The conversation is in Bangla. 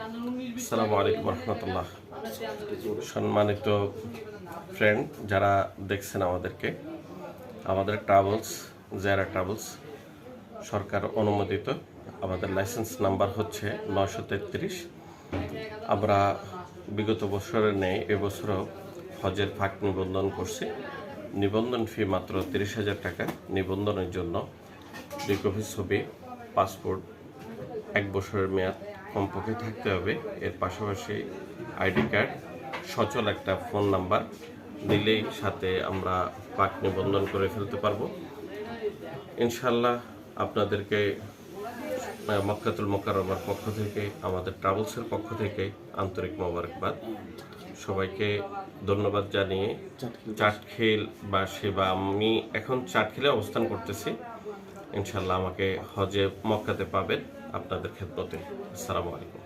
আসসালামু আলাইকুম রহমতুল্লাহ। সম্মানিত ফ্রেন্ড যারা দেখছেন আমাদের ট্রাভেলস জায়রা ট্রাভেলস সরকার অনুমোদিত, আমাদের লাইসেন্স নাম্বার হচ্ছে 933। আমরা বিগত বছরের নেই এবছরও হজের ফাঁক নিবন্ধন করছি। নিবন্ধন ফি মাত্র 30,000 টাকা। নিবন্ধনের জন্য 2 কপি ছবি, পাসপোর্ট, 1 বছরের মেয়াদ কমপক্ষে থাকতে হবে। এর পাশাপাশি আইডি কার্ড, সচল একটা ফোন নাম্বার দিলেই সাথে আমরা পাক নিবন্ধন করে ফেলতে পারবো ইনশাল্লাহ। আপনাদেরকে মক্কাতুল মুকাররমার পক্ষ থেকে, আমাদের ট্রাভেলসের পক্ষ থেকে আন্তরিক মোবারকবাদ। সবাইকে ধন্যবাদ জানিয়ে চাটখিল বা সেবা, আমি এখন চাটখিলে অবস্থান করতেছি। ইনশাল্লাহ আমাকে হজে মক্কাতে পাবেন আপনাদের খেদমতে। আসসালামু আলাইকুম।